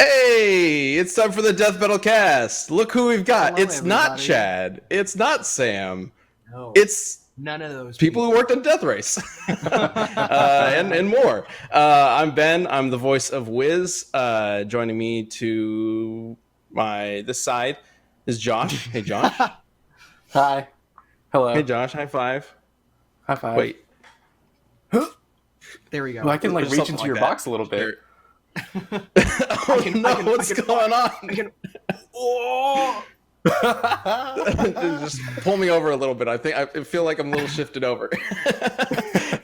Hey, it's time for the Death Metal Cast. Look who we've got. Hello, It's not everybody. Chad. It's not Sam. No, It's none of those people who worked on Death Race and more. I'm Ben. I'm the voice of Wiz. Joining me to this side is Josh. Hey, Josh. Hi. Hello. Hey, Josh. High five. High five. Wait. There we go. Well, I can Or reach something into like your that. box a little bit. Sure. Oh no! What's going on? Just pull me over a little bit. I feel like I'm a little shifted over.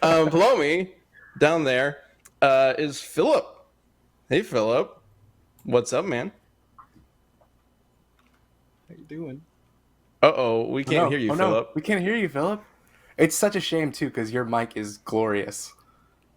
Below me, down there, is Philip. Hey, Philip. What's up, man? How you doing? Uh-oh, we can't hear you, Philip. No. We can't hear you, Philip. It's such a shame, too, because your mic is glorious.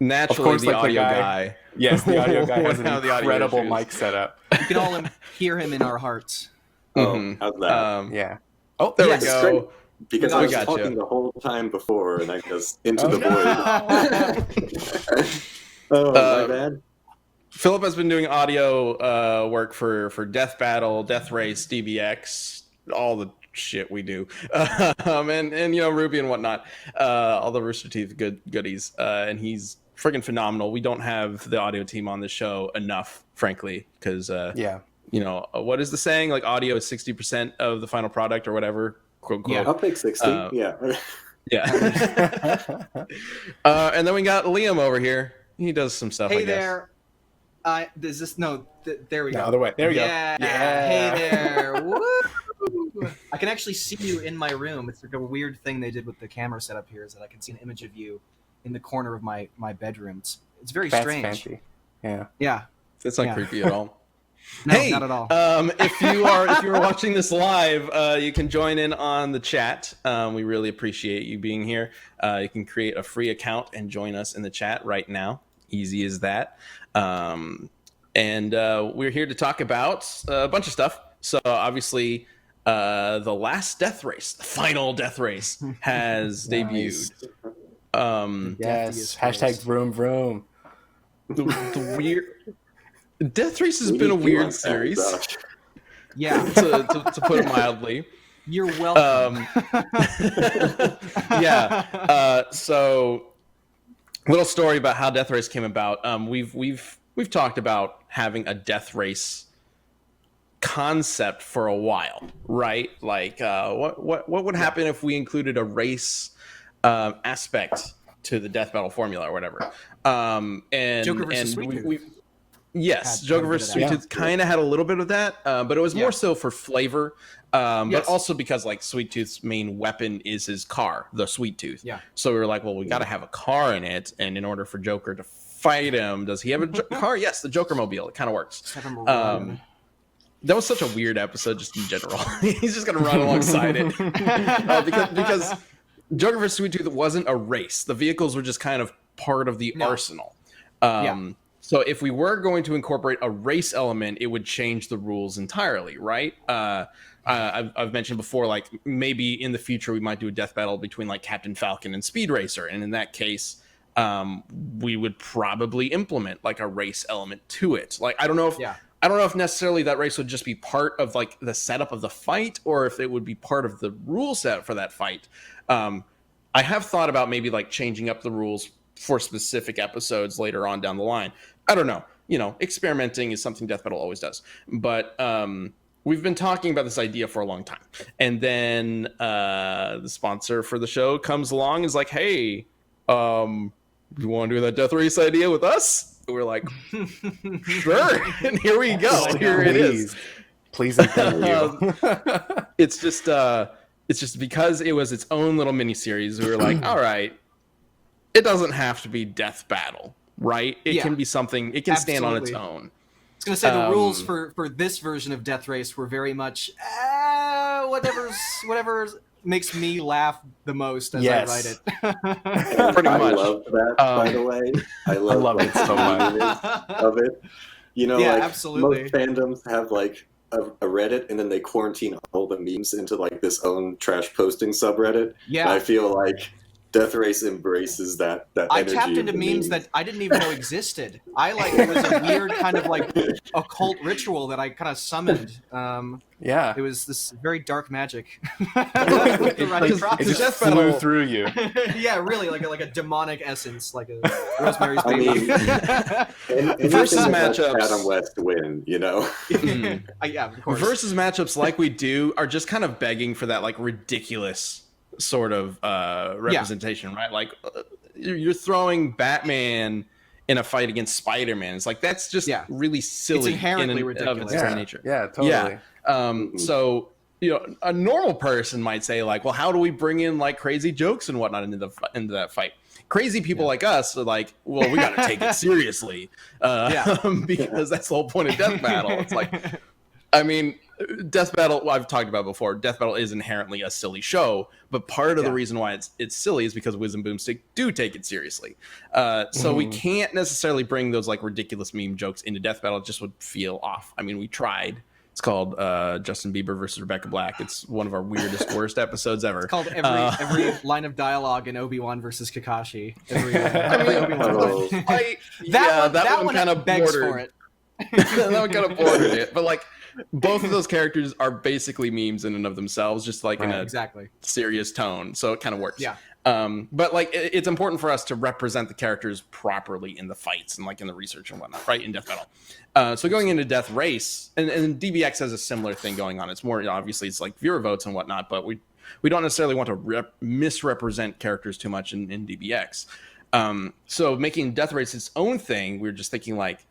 Naturally, course, the like the audio guy- guy. Yes, the audio guy has Wouldn't an have the audio incredible issues. mic setup. You can all hear him in our hearts. Mhm. How's that? Yeah. Oh, There Yes. we go. Because We I was gotcha. talking the whole time before, and I was into the no. void. Oh, my bad. Philip has been doing audio work for Death Battle, Death Race, DBX, all the shit we do, and Ruby and whatnot, all the Rooster Teeth goodies, and he's freaking phenomenal. We don't have the audio team on the show enough, frankly, because Yeah. What is the saying? Like audio is 60% of the final product or whatever. Quote, Yeah. I'll take 60. Yeah. Yeah. And then we got Liam over here. He does some stuff. I Hey guess. there. Is this there we No, go. other way. There we Yeah. go. Yeah. Hey there. Woo! I can actually see you in my room. It's like a weird thing they did with the camera setup here, is that I can see an image of you in the corner of my bedroom. It's very That's strange. fancy. Yeah. Yeah. It's not Yeah. creepy at all. No, Hey, not at all. if you are watching this live, you can join in on the chat. We really appreciate you being here. You can create a free account and join us in the chat right now. Easy as that. And we're here to talk about a bunch of stuff. So obviously, the last Death Race, the final Death Race, has debuted. Yes. Deathiest Hashtag race. vroom vroom. The weird Death Race has We been a need you on weird that, series, Josh. Yeah. to put it mildly. You're welcome. Yeah. So, little story about how Death Race came about. We've talked about having a Death Race concept for a while, right? Like, what would happen if we included a race aspect to the Death Battle formula or whatever? And Joker versus and Sweet Tooth. we yes, Had Joker a bit versus of Sweet that. Tooth kind of had a little bit of that, but it was more so for flavor. But Yes. also because like Sweet Tooth's main weapon is his car, the Sweet Tooth. Yeah. So we were like, well, we got to have a car in it, and in order for Joker to fight him, does he have a car? Yes, the Joker mobile. It kind of works. Just have him run. That was such a weird episode, just in general. He's just gonna run alongside it because Joker vs. Sweet Tooth wasn't a race. The vehicles were just kind of part of the No. arsenal. Yeah. So if we were going to incorporate a race element, it would change the rules entirely, right? I've mentioned before, like maybe in the future we might do a death battle between like Captain Falcon and Speed Racer, and in that case, we would probably implement like a race element to it. Like I don't know if necessarily that race would just be part of like the setup of the fight, or if it would be part of the rule set for that fight. I have thought about maybe like changing up the rules for specific episodes later on down the line. I don't know. Experimenting is something Death Battle always does. But we've been talking about this idea for a long time. And then the sponsor for the show comes along and is like, hey, you want to do that Death Race idea with us? And we're like, sure. And here we go. Here it is. Please and thank you. It's just because it was its own little mini series. We were like, all right, it doesn't have to be Death Battle, right? It can be something. It can stand on its Absolutely. own. I was going to say the rules for this version of Death Race were very much whatever makes me laugh the most as I write it. Pretty I much. love that, by the way. I love it so much. of it. Yeah, like absolutely. most fandoms have like a Reddit, and then they quarantine all the memes into like this own trash posting subreddit. Yeah. And I feel like Death Race embraces that I energy tapped of into the memes that I didn't even know existed. It was a weird kind of like occult ritual that I kind of summoned. Yeah. It was this very dark magic. It just flew through you. Yeah, really, like a demonic essence, like a Rosemary's I Baby. mean, and Versus matchups. matchups. Adam West win, you know. Yeah, of course. Versus matchups like we do are just kind of begging for that like ridiculous sort of representation, right? Like you're throwing Batman in a fight against Spider-Man. It's like that's just really silly. It's inherently of ridiculous. its own nature. Yeah, totally. So a normal person might say like, well, how do we bring in like crazy jokes and whatnot into that fight? Crazy people like us are like, well, we got to take it seriously because that's the whole point of Death Battle. It's like, I mean, Death Battle, well, I've talked about before, Death Battle is inherently a silly show, but part of the reason why it's silly is because Wiz and Boomstick do take it seriously. So we can't necessarily bring those like ridiculous meme jokes into Death Battle. It just would feel off. I mean, we tried. It's called Justin Bieber versus Rebecca Black. It's one of our weirdest, worst episodes ever. It's called every line of dialogue in Obi-Wan versus Kakashi. Every Obi-Wan line. That one kind of begs for it. That one kind of bordered it, but like both of those characters are basically memes in and of themselves, just like in a serious tone. So it kind of works. Yeah. But like it's important for us to represent the characters properly in the fights and like in the research and whatnot, right? In Death Battle. So going into Death Race, and DBX has a similar thing going on. It's more obviously it's like viewer votes and whatnot, but we don't necessarily want to misrepresent characters too much in DBX. So making Death Race its own thing, we were just thinking like,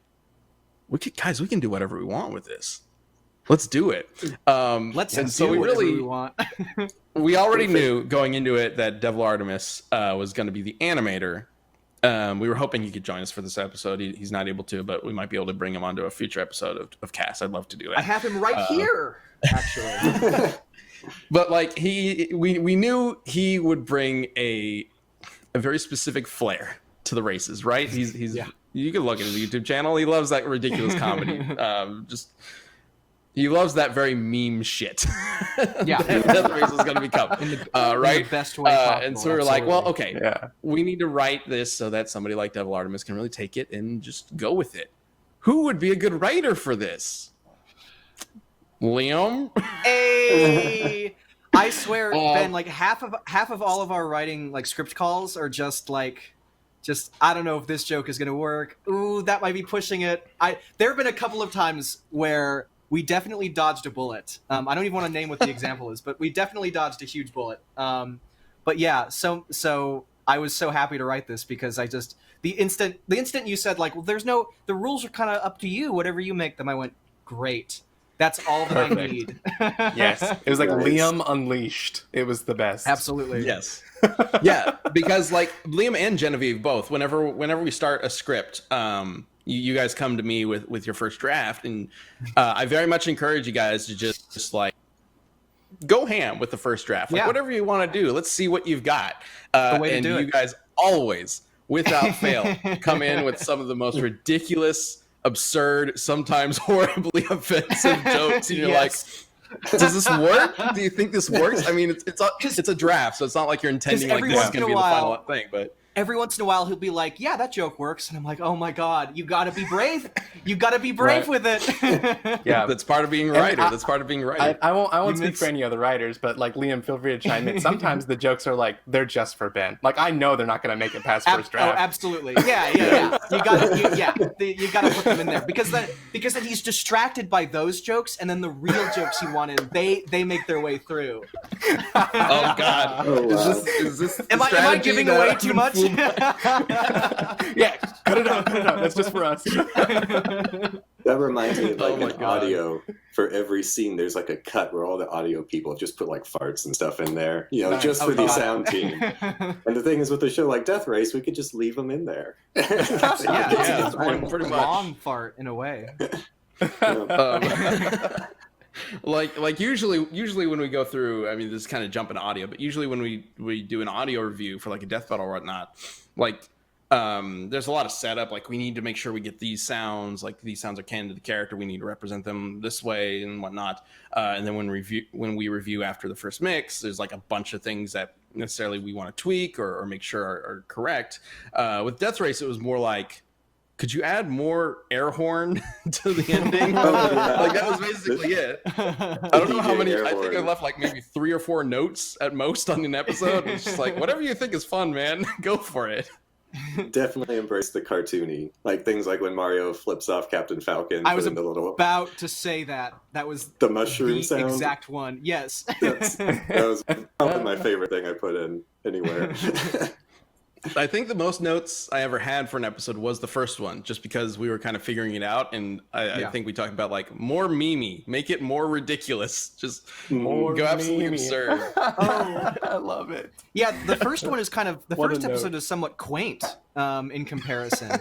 we can do whatever we want with this. Let's do it. We want. We already knew going into it that Devil Artemis was going to be the animator. We were hoping he could join us for this episode. He's not able to, but we might be able to bring him onto a future episode of Cast. I'd love to do it. I have him right here, actually. But like we knew he would bring a very specific flair to the races, right? He's you can look at his YouTube channel. He loves that ridiculous comedy. He loves that very meme shit. Yeah, that the race is going to become, right? In the best way possible. And so we were like, well, okay, we need to write this so that somebody like Devil Artemis can really take it and just go with it. Who would be a good writer for this? Liam? Hey, I swear, Ben, like half of all of our writing like script calls are just I don't know if this joke is going to work. Ooh, that might be pushing it. There have been a couple of times where we definitely dodged a bullet. I don't even want to name what the example is, but we definitely dodged a huge bullet. But yeah, so I was so happy to write this because the instant you said like, well, the rules are kind of up to you, whatever you make them. I went, great. That's all that I need. Yes, it was like Liam Unleashed. It was the best. Absolutely. Yes. Yeah, because like Liam and Genevieve both, whenever we start a script, you guys come to me with your first draft, and I very much encourage you guys to just like go ham with the first draft. Like whatever you want to do, let's see what you've got. And you guys always, without fail, come in with some of the most ridiculous, absurd, sometimes horribly offensive jokes, and you're like, does this work? Do you think this works? I mean, it's a draft, so it's not like you're intending like this is going to be the final thing, but every once in a while he'll be like, yeah, that joke works, and I'm like, oh my god, you gotta be brave. You gotta be brave with it. Yeah, that's part of being a writer. That's part of being a writer. I won't speak for any other writers, but like Liam, feel free to chime in. Sometimes the jokes are like, they're just for Ben. Like I know they're not going to make it past first draft. Oh, absolutely. Yeah. You gotta put them in there because then he's distracted by those jokes, and then the real jokes you want in, they make their way through. Oh god, is this am I giving away too much? Yeah, cut it out. That's just for us. That reminds me of like an audio for every scene. There's like a cut where all the audio people just put like farts and stuff in there, just for the sound team. And the thing is, with a show like Death Race, we could just leave them in there. It's one pretty long fart in a way. Like usually when we go through, I mean, this is kind of jumping audio, but usually when we do an audio review for like a Death Battle or whatnot, like there's a lot of setup. Like we need to make sure we get these sounds. Like these sounds are canon to the character. We need to represent them this way and whatnot. And then when we review after the first mix, there's like a bunch of things that necessarily we want to tweak or make sure are correct. With Death Race, it was more like, could you add more air horn to the ending? Like that was basically it. I don't know how many. I think I left like maybe 3 or 4 notes at most on an episode. It's just like whatever you think is fun, man, go for it. Definitely embrace the cartoony, like things like when Mario flips off Captain Falcon. I was about to say that was the mushroom sound. Exact one. Yes, that was probably my favorite thing I put in anywhere. I think the most notes I ever had for an episode was the first one, just because we were kind of figuring it out, and I think we talked about like more memey, make it more ridiculous, just more go absolutely absurd. Oh, I love it. Yeah, the first one is kind of the first episode is somewhat quaint in comparison.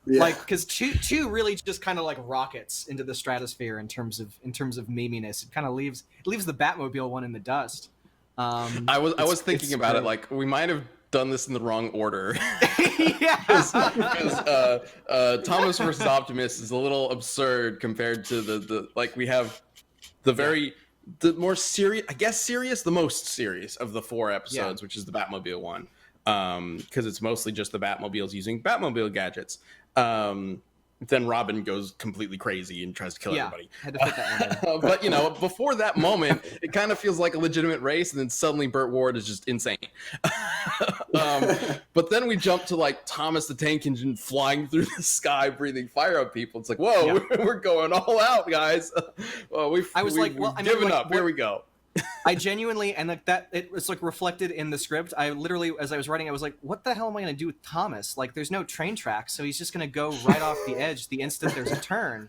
Yeah. Like because two really just kind of like rockets into the stratosphere in terms of meminess. It kind of leaves the Batmobile one in the dust. I was thinking about it like we might have done this in the wrong order. Yeah, because Thomas versus Optimus is a little absurd compared to the like we have the more serious, I guess serious, the most serious of the 4 episodes, which is the Batmobile one, because it's mostly just the Batmobiles using Batmobile gadgets. Then Robin goes completely crazy and tries to kill everybody. Had to fit that one in. But you know, before that moment, it kind of feels like a legitimate race, and then suddenly Burt Ward is just insane. But then we jump to like Thomas the Tank Engine flying through the sky, breathing fire on people. It's like, whoa, we're going all out, guys. Well, we've given up. Here we go. I genuinely, and like that, it was like reflected in the script. I literally, as I was writing, I was like, what the hell am I going to do with Thomas? Like, there's no train tracks, so he's just going to go right off the edge the instant there's a turn.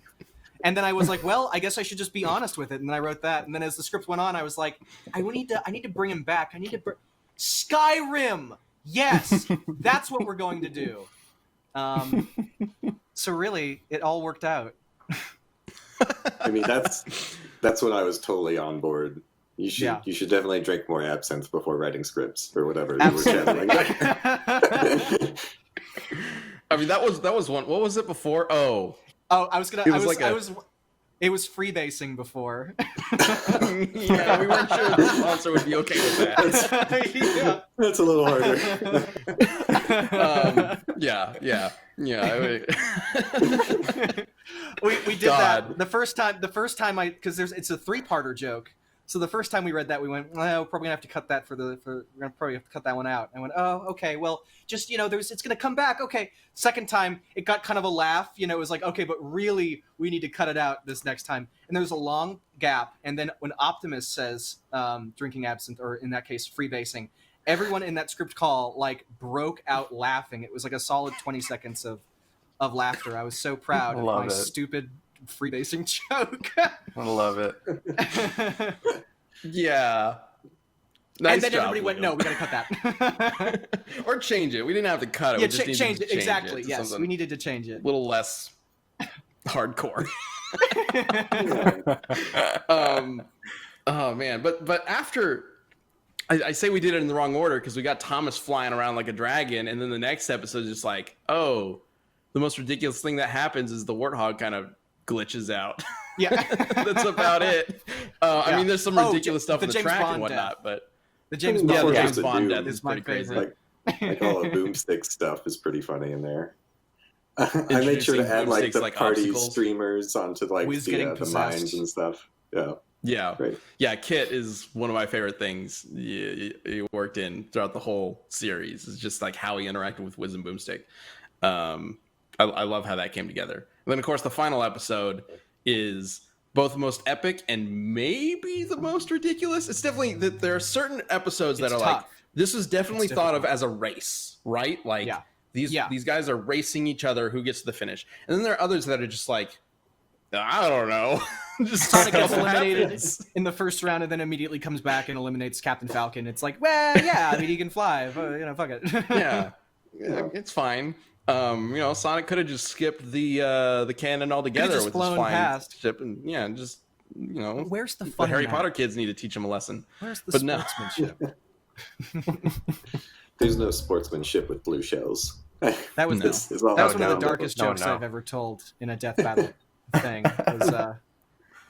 And then I was like, well, I guess I should just be honest with it. And then I wrote that. And then as the script went on, I was like, I need to bring him back. Skyrim. Yes, that's what we're going to do. So really, it all worked out. I mean, that's when I was totally on board. You should definitely drink more absinthe before writing scripts or whatever you were channeling. I mean, that was one. What was it before? It was freebasing before. Yeah, we weren't sure the sponsor would be okay with that. That's a little harder. We did that the first time because it's a 3-parter joke. So the first time we read that, we went, well, we're probably gonna have to cut that we're gonna probably have to cut that one out. And I went, oh, okay, well, just, it's gonna come back. Okay. Second time, it got kind of a laugh. It was like, okay, but really, we need to cut it out this next time. And there was a long gap. And then when Optimus says drinking absinthe, or in that case, freebasing, everyone in that script call like broke out laughing. It was like a solid 20 seconds of laughter. I was so proud of my stupid freebasing joke. I love it. Yeah. Nice and then job, everybody went, no, we gotta cut that. Or change it. We didn't have to cut it. Yeah, we just change it. Exactly. Yes, we needed to change it. A little less hardcore. Oh man, but after I say we did it in the wrong order because we got Thomas flying around like a dragon, and then the next episode is just like, oh, the most ridiculous thing that happens is the warthog kind of glitches out. Yeah. That's about it. I mean, there's some ridiculous stuff in the track and whatnot, but the James Bond death is pretty crazy. Like all the boomstick stuff is pretty funny in there. I made sure to add like the party streamers onto like the mines and stuff. Yeah. Great. Yeah, Kit is one of my favorite things he worked in throughout the whole series. It's just like how he interacted with Wiz and Boomstick. I love how that came together. And then, of course, the final episode is both the most epic and maybe the most ridiculous. It's definitely that there are certain episodes that are tough. Like, this was definitely thought of as a race, right? Like these guys are racing each other who gets to the finish. And then there are others that are just like, I don't know. Just Sonic gets eliminated in the first round and then immediately comes back and eliminates Captain Falcon. It's like, well, yeah, I mean, he can fly. But, fuck it. Yeah, it's fine. Sonic could have just skipped the cannon altogether with his flying ship, and where's the fun? The Harry Potter kids need to teach him a lesson. Where's the sportsmanship? There's no sportsmanship with blue shells. That was No. It's all that was about one of the download. darkest No, jokes no. I've ever told in a death battle thing. Was,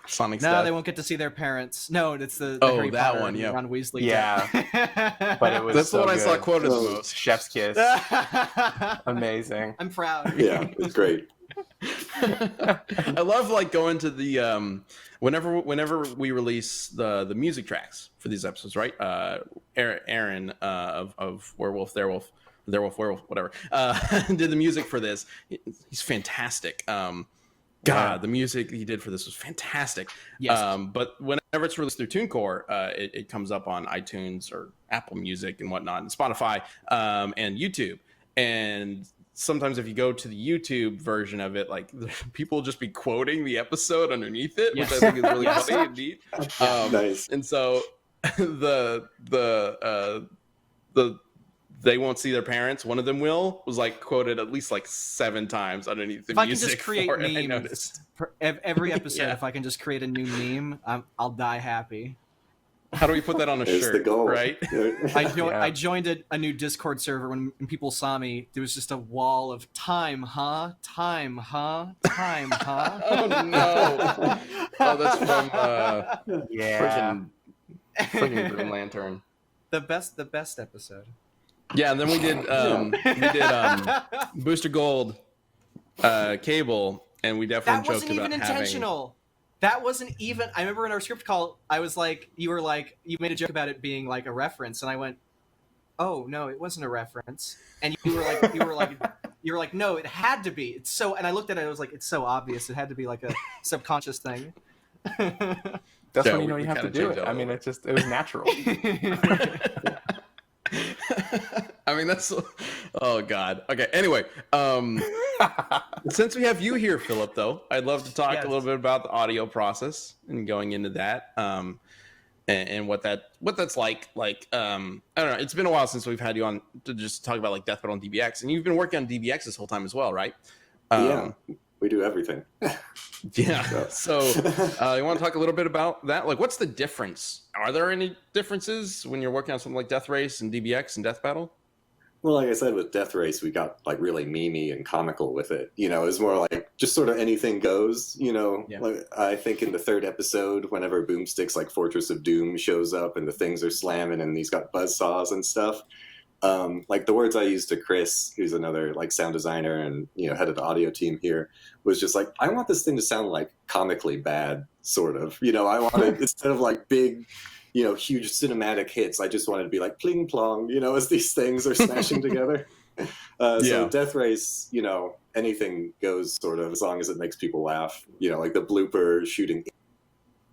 Sonic's no, death. they won't get to see their parents. No, it's the Oh, Harry that Potter one, yeah. Ron Weasley. Yeah. death. But it was That's so the one I saw good. quoted the Oh. most. Chef's kiss. Amazing. I'm proud. Yeah, it's great. I love like going to the whenever we release the music tracks for these episodes, right? Aaron of Werewolf, Werewolf, whatever, did the music for this. He's fantastic. God, the music he did for this was fantastic. Yes. But whenever it's released through TuneCore, it comes up on iTunes or Apple Music and whatnot, and Spotify, and YouTube. And sometimes if you go to the YouTube version of it, like people will just be quoting the episode underneath it, which I think is really Yes. funny and neat. Nice. And so the they won't see their parents. One of them was like quoted at least like 7 times underneath the If I can music. just create for it, I memes noticed. for every episode, Yeah. if I can just create a new meme, I'll die happy. How do we put that on a There's shirt? the goal. Right? I joined a new Discord server when people saw me. There was just a wall of time, huh? Time, huh? Time, huh? Oh no! Oh, that's from Yeah. freaking Green Lantern. the best episode. Yeah, and then we did Booster Gold Cable, and we definitely That joked wasn't even about having. intentional. That wasn't even. I remember in our script call, I was like, you were like, you made a joke about it being like a reference, and I went, "Oh no, it wasn't a reference." And you were like, "No, it had to be." It's so. And I looked at it, I was like, "It's so obvious. It had to be like a subconscious thing." That's Yeah, when you know we you have to kinda do changed it. that I a mean, little it was natural. I mean, that's. Oh God. Okay. Anyway, since we have you here, Philip, though, I'd love to talk Yes. a little bit about the audio process and going into that, and what that's like. Like, I don't know. It's been a while since we've had you on to just talk about like Death Battle and DBX, and you've been working on DBX this whole time as well, right? Yeah, we do everything. Yeah. So, you want to talk a little bit about that? Like, what's the difference? Are there any differences when you're working on something like Death Race and DBX and Death Battle? Well, like I said, with Death Race, we got like really memey and comical with it. You know, it's more like just sort of anything goes. You know, Yeah. like, I think in the 3rd episode, whenever Boomstick's like Fortress of Doom shows up and the things are slamming and he's got buzzsaws and stuff. Like the words I used to Chris, who's another like sound designer and head of the audio team here, was just like, I want this thing to sound like comically bad, sort of. I want it instead of like big, huge cinematic hits. I just wanted to be like pling plong, as these things are smashing together. So Death Race, anything goes sort of, as long as it makes people laugh. Like the blooper shooting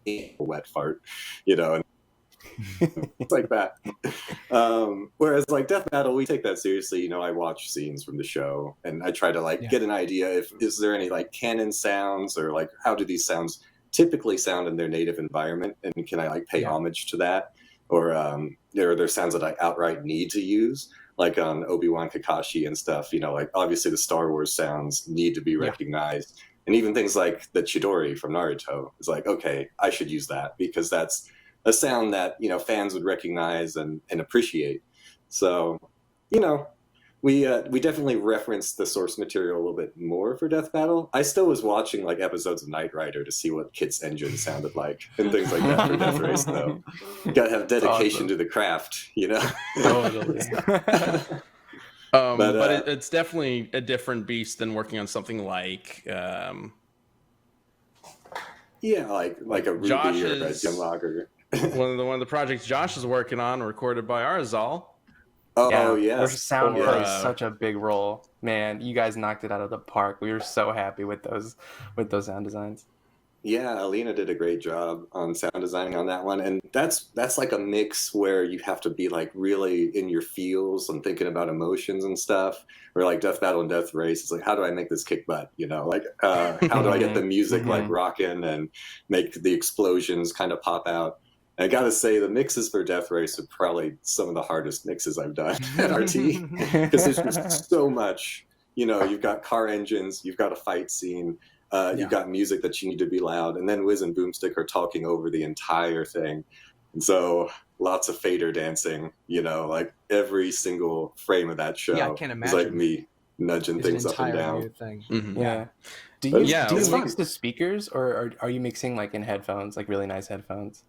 a wet fart, and it's like that. Whereas like Death Battle, we take that seriously. I watch scenes from the show and I try to like get an idea is there any like canon sounds or like how do these sounds typically sound in their native environment, and can I like pay homage to that, or are there sounds that I outright need to use, like on Obi-Wan Kakashi and stuff. Like obviously the Star Wars sounds need to be recognized, and even things like the Chidori from Naruto is like, okay, I should use that because that's a sound that fans would recognize and appreciate. So we definitely referenced the source material a little bit more for Death Battle. I still was watching like episodes of Knight Rider to see what Kit's engine sounded like and things like that for Death Race. Though, gotta have dedication to the craft, Totally. But it's definitely a different beast than working on something like like a Ruby Josh's- or a Jumlager. one of the projects Josh is working on, recorded by Arzal. Oh yes, Their sound Or, plays such a big role. Man, you guys knocked it out of the park. We were so happy with those sound designs. Yeah, Alina did a great job on sound designing on that one, and that's like a mix where you have to be like really in your feels and thinking about emotions and stuff. Where like Death Battle and Death Race, it's like, how do I make this kick butt? Like how do I get the music like rocking and make the explosions kind of pop out? And I gotta say, the mixes for Death Race are probably some of the hardest mixes I've done at RT, because there's just so much. You've got car engines, you've got a fight scene. You've got music that you need to be loud, and then Wiz and Boomstick are talking over the entire thing, and so lots of fader dancing. Like every single frame of that show Yeah, I can't is like imagine. me nudging is an things up and entirely down. new thing. Mhm. Yeah. Do But you, yeah, do you it's mix fun. the speakers, or are you mixing like in headphones, like really nice headphones?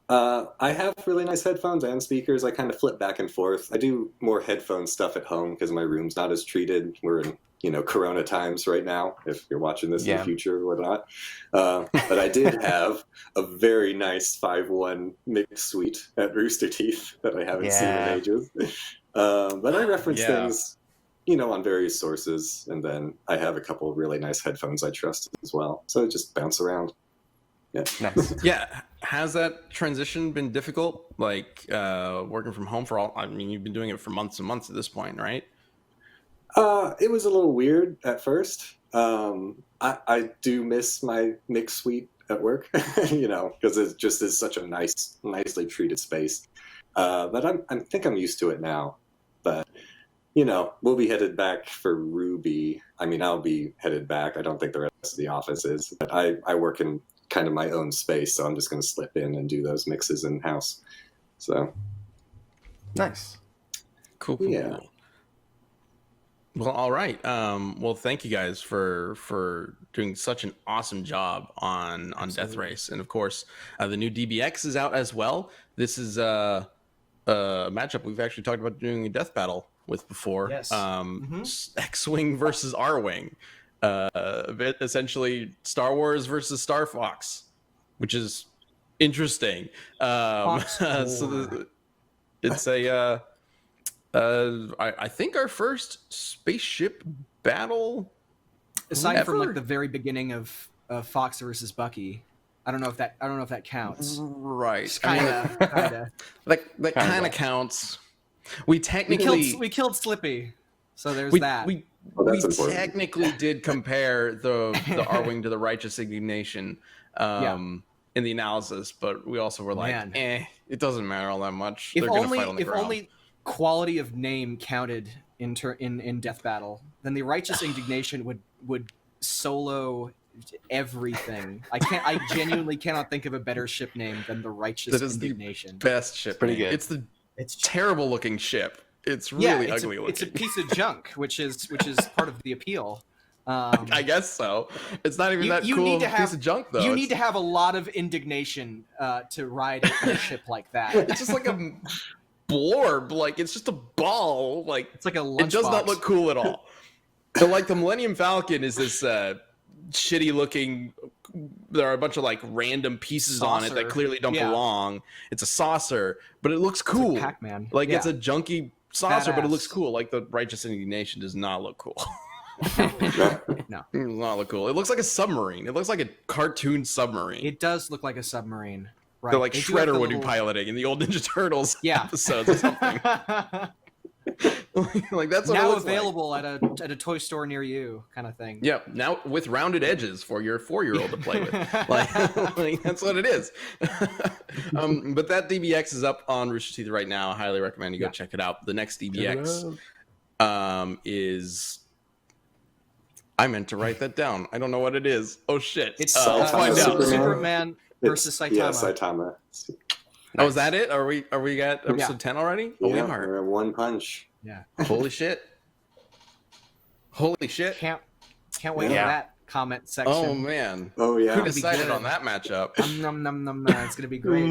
I have really nice headphones and speakers. I kind of flip back and forth. I do more headphone stuff at home because my room's not as treated. We're in, Corona times right now, if you're watching this in Yeah. the future or whatnot. But I did have a very nice 5.1 mix suite at Rooster Teeth that I haven't seen in Yeah. ages. But I reference Yeah. things, on various sources. And then I have a couple of really nice headphones I trust as well. So I just bounce around. Yeah. Nice. Yeah. Has that transition been difficult? Like working from home you've been doing it for months and months at this point, right? It was a little weird at first. I do miss my mix suite at work, because it just is such a nicely treated space. But I think I'm used to it now. But, we'll be headed back for Ruby. I mean, I'll be headed back. I don't think the rest of the office is. But I work in kind of my own space, so I'm just going to slip in and do those mixes in-house. So, Nice. Cool. Yeah. Well, all right. Well, thank you guys for doing such an awesome job on Death Race, and of course, the new DBX is out as well. This is a matchup we've actually talked about doing a death battle with before. Yes. X-wing versus R-wing. Essentially, Star Wars versus Star Fox, which is interesting. It's a. I think our first spaceship battle, Aside from ever? like the very beginning of Fox versus Bucky, I don't know if that counts. right? Kind of. That kind of counts. We technically We killed Slippy, so there's we, that. we, that's we important. technically did compare the R-wing to the Righteous Indignation in the analysis, but we also were like, Man. it doesn't matter all that much. If They're gonna fight on the ground. only quality of name counted in Death Battle, then the Righteous Indignation would solo everything. I genuinely cannot think of a better ship name than the Righteous That is Indignation. best ship. Pretty name. good. It's terrible looking ship. It's really ugly looking. It's a piece of junk, which is part of the appeal. I guess so. It's not even that you cool need to of a piece of junk, though. You need to have a lot of indignation to ride a ship like that. It's just like a blorb. Like, it's just a ball. Like, It's like a it does not lunchbox. look cool at all. So, like, the Millennium Falcon is this shitty looking. There are a bunch of like random pieces on it that Saucer. clearly don't Yeah. belong. It's a saucer, but it looks It's cool. like Pac-Man. Like, Yeah. it's a junky saucer, but it Badass. looks cool. Like the Righteous Indignation does not look cool. No. It does not look cool. It looks like a submarine. It looks like a cartoon submarine. It does look like a submarine. Right. That like They do have Shredder the would be little- piloting in the old Ninja Turtles Yeah. episodes or something. Like that's what it now looks available at a toy store near you, kind of thing. like. Yep. Now with rounded edges for your 4-year-old to play with. like that's what it is. But that DBX is up on Rooster Teeth right now. I highly recommend you go check it out. The next DBX is. I meant to write that down. I don't know what it is. Oh shit! It's let's find out. Superman versus Saitama. Yeah, Saitama. Oh, is that it? Are we at episode 10 already? Oh, we Yeah, are. we're at one punch. Yeah. Holy shit! Holy shit! Can't wait Yeah. for that comment section. Oh man! Oh yeah. Who be decided good. on that matchup? Nom, nom, nom, nom. It's gonna be great.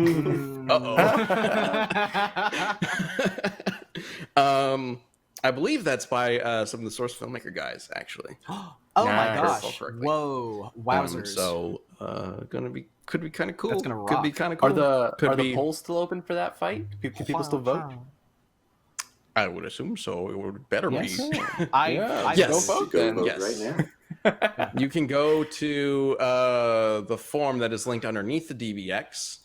I believe that's by some of the Source Filmmaker guys, actually. Oh my Nice. gosh! Correctly. Whoa! Wowzers! So could be kind of cool. That's gonna Could be rock. kind of cool. Are the polls still open for that fight? Can people still vote? I would assume so. It would better Yes. be. I Yes. Go vote Go then. vote Yes. right now. You can go to the form that is linked underneath the DBX.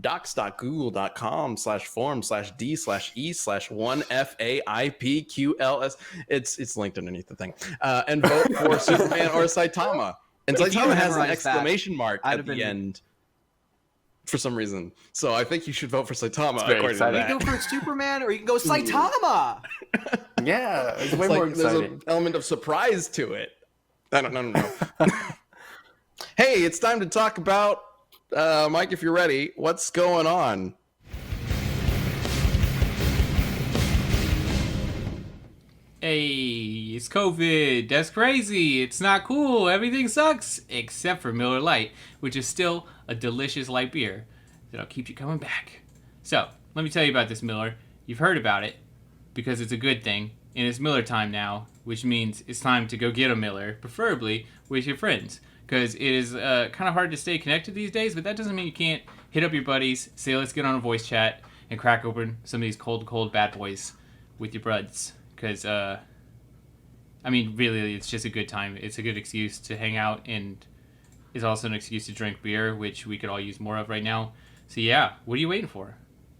docs.google.com/form/d/e/1faipqls. It's linked underneath the thing. And vote for Superman or Saitama. And If you Saitama has an memorized that, exclamation mark I'd at have the been- end for some reason. So I think you should vote for Saitama. very According to exciting. that. You go for Superman, or you can go Saitama. Yeah, it's way It's more like there's exciting. an element of surprise to it. I don't know. Hey, it's time to talk about Mike. If you're ready, what's going on? Hey, it's COVID. That's crazy. It's not cool. Everything sucks except for Miller Lite, which is still a delicious light beer that'll keep you coming back. So, let me tell you about this Miller. You've heard about it because it's a good thing, and it's Miller time now, which means it's time to go get a Miller, preferably with your friends, because it is kind of hard to stay connected these days, but that doesn't mean you can't hit up your buddies, say let's get on a voice chat, and crack open some of these cold bad boys with your buds. Because, really, it's just a good time. It's a good excuse to hang out, and it's also an excuse to drink beer, which we could all use more of right now. So, yeah, what are you waiting for?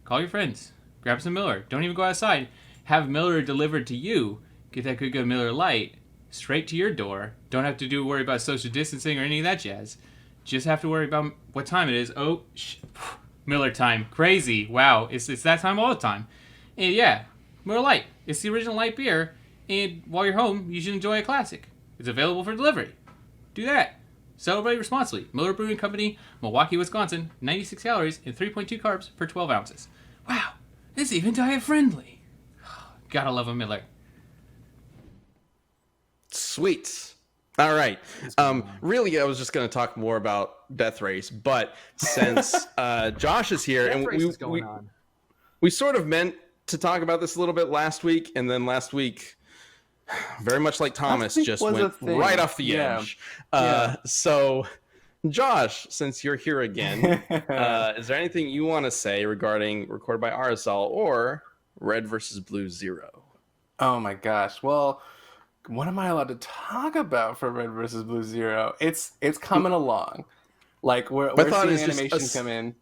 Call your friends. Grab some Miller. Don't even go outside. Have Miller delivered to you. Get that good Miller Lite straight to your door. Don't have to worry about social distancing or any of that jazz. Just have to worry about what time it is. Oh, Miller time. Crazy. Wow. It's that time all the time. And, yeah. Miller Lite. It's the original light beer, and while you're home, you should enjoy a classic. It's available for delivery. Do that. Celebrate responsibly. Miller Brewing Company, Milwaukee, Wisconsin. 96 calories and 3.2 carbs per 12 ounces. Wow, it's even diet-friendly. Gotta love a Miller. Sweet. All right. Really, I was just going to talk more about Death Race, but since Josh is here, and we sort of meant to talk about this a little bit last week, and then last week, very much like Thomas, just went right off the edge. So, Josh, since you're here again, is there anything you want to say regarding Recorded by RSL or Red versus Blue Zero? Oh my gosh. Well, what am I allowed to talk about for Red versus Blue Zero? It's coming along. Like we're seeing animation come in.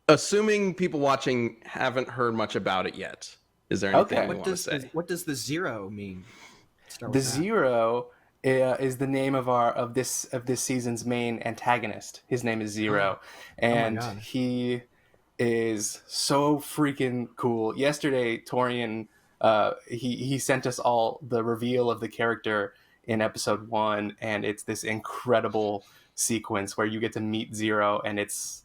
Assuming people watching haven't heard much about it yet, is there anything you want to say? What does the zero mean? The Zero is the name of this season's main antagonist. His name is Zero, and he is so freaking cool. Yesterday, Torian he sent us all the reveal of the character in episode 1, and it's this incredible sequence where you get to meet Zero, and it's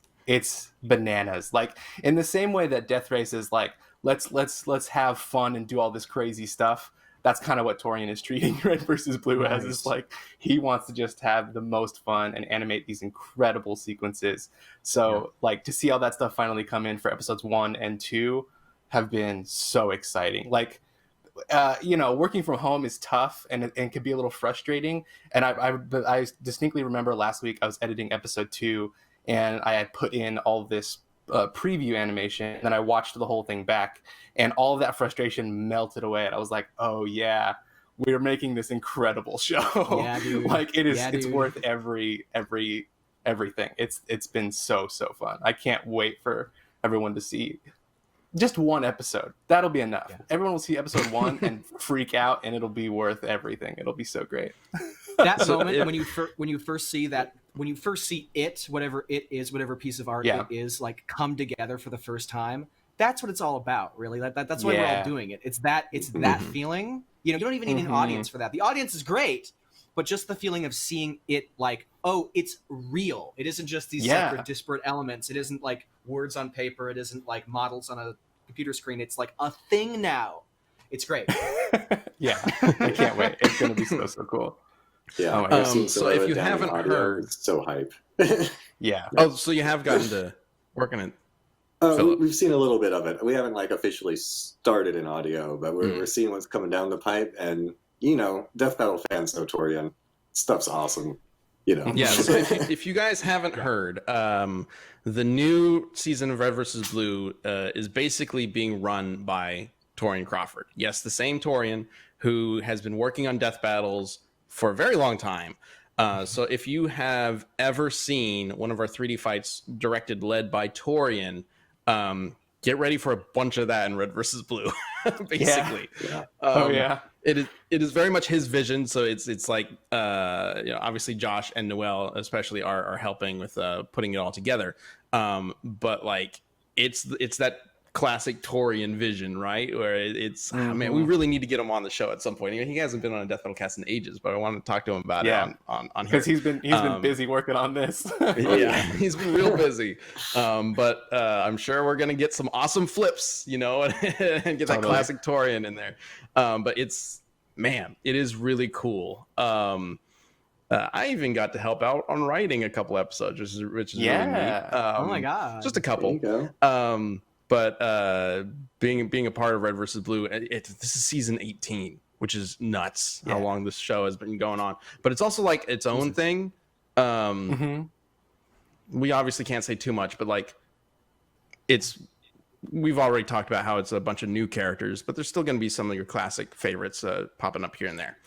bananas. Like in the same way that Death Race is like let's have fun and do all this crazy stuff. That's kind of what Torian is treating Red versus Blue as. Is like he wants to just have the most fun and animate these incredible sequences. So like to see all that stuff finally come in for episodes 1 and 2 have been so exciting. Like working from home is tough and can be a little frustrating. And I distinctly remember last week I was editing episode 2. And I had put in all this preview animation, and then I watched the whole thing back, and all of that frustration melted away. And I was like, "Oh yeah, we're making this incredible show. Yeah, dude. Like it is. Yeah, it's worth everything. It's been so fun. I can't wait for everyone to see just one episode. That'll be enough. Yeah. Everyone will see episode 1 and freak out, and it'll be worth everything. It'll be so great. That moment when you first see it, whatever it is, whatever piece of art it is, like come together for the first time. That's what it's all about, really. That's why we're all doing it. It's that feeling. You don't even need an audience for that. The audience is great, but just the feeling of seeing it, like, oh, it's real. It isn't just these separate, disparate elements. It isn't like words on paper. It isn't like models on a computer screen. It's like a thing now. It's great. Yeah, I can't wait. It's gonna be so cool. Yeah. So if you haven't heard, it's so hype. Yeah. Oh, so you have gotten to work on it. We've seen a little bit of it. We haven't officially started in audio, but we're seeing what's coming down the pipe. And Death Battle fans know Torian. Stuff's awesome. Yeah. So if you guys haven't heard, the new season of Red vs. Blue is basically being run by Torian Crawford. Yes, the same Torian who has been working on Death Battles for a very long time. So if you have ever seen one of our 3D fights led by Torian, get ready for a bunch of that in Red versus Blue, basically. Yeah. It is very much his vision. So it's like, obviously Josh and Noel especially are helping with putting it all together. But like, it's that classic Torian vision, right? Where it's man, we really need to get him on the show at some point. He hasn't been on a Death Metal Cast in ages, but I wanted to talk to him about it on because he's been busy working on this. Yeah, he's been real busy. But I'm sure we're gonna get some awesome flips, and get that classic Torian in there. But it's man, it is really cool. I even got to help out on writing a couple episodes, which is really neat. Oh my god, just a couple. But being a part of Red versus Blue, this is season 18, which is nuts. How long this show has been going on, but it's also like its own thing. We obviously can't say too much, but like we've already talked about how it's a bunch of new characters, but there's still going to be some of your classic favorites popping up here and there.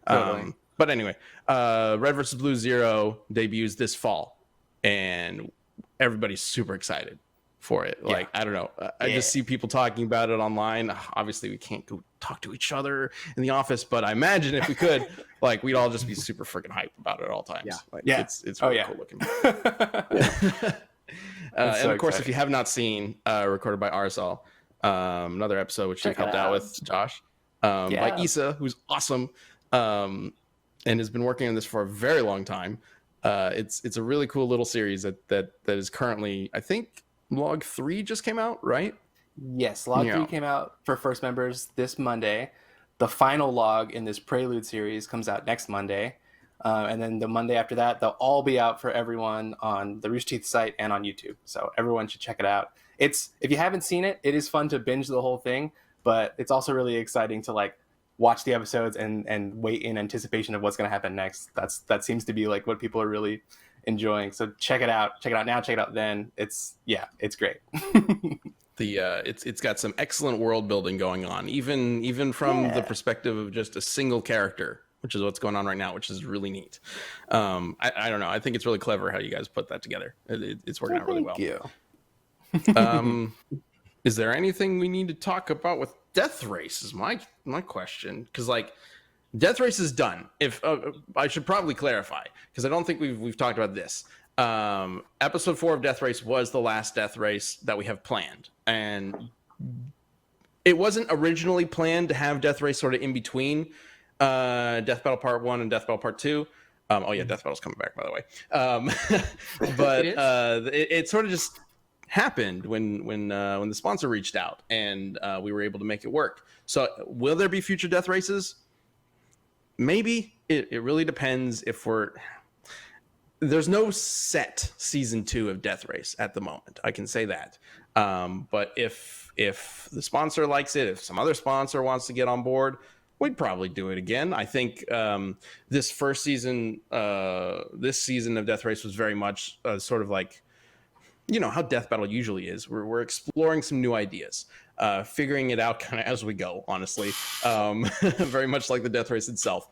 Totally. But anyway, Red vs. Blue Zero debuts this fall, and everybody's super excited for it. Like, I don't know. I just see people talking about it online. Obviously, we can't go talk to each other in the office, but I imagine if we could, like, we'd all just be super freaking hyped about it at all times. Yeah. Like, it's really cool looking. And of course, if you have not seen recorded by Arsal, another episode which you've helped out with, Josh, by Issa, who's awesome, and has been working on this for a very long time. It's a really cool little series that is currently, I think, log 3 just came out, right? Yes, log 3 came out for first members this Monday. The final log in this Prelude series comes out next Monday. And then the Monday after that, they'll all be out for everyone on the Rooster Teeth site and on YouTube. So everyone should check it out. If you haven't seen it, it is fun to binge the whole thing, but it's also really exciting to like watch the episodes and wait in anticipation of what's going to happen next. That seems to be like what people are really enjoying. So check it out. Check it out now. Check it out then. It's great. It's got some excellent world building going on, even from the perspective of just a single character, which is what's going on right now, which is really neat. I don't know. I think it's really clever how you guys put that together. It's working out really well. Thank you. Is there anything we need to talk about with Death Race is my question, because like Death Race is done. If I should probably clarify, because I don't think we've talked about this. Episode 4 of Death Race was the last Death Race that we have planned, and it wasn't originally planned to have Death Race sort of in between Death Battle Part 1 and Death Battle Part 2. Death Battle's coming back, by the way. But it sort of just happened when the sponsor reached out, and we were able to make it work. So will there be future Death Races? Maybe. It really depends. There's no set season 2 of Death Race at the moment, I can say that. But if the sponsor likes it, if some other sponsor wants to get on board, we'd probably do it again. I think this first season, this season of Death Race was very much sort of like, you know, how Death Battle usually is. We're exploring some new ideas, figuring it out kind of as we go, honestly. Very much like the Death Race itself.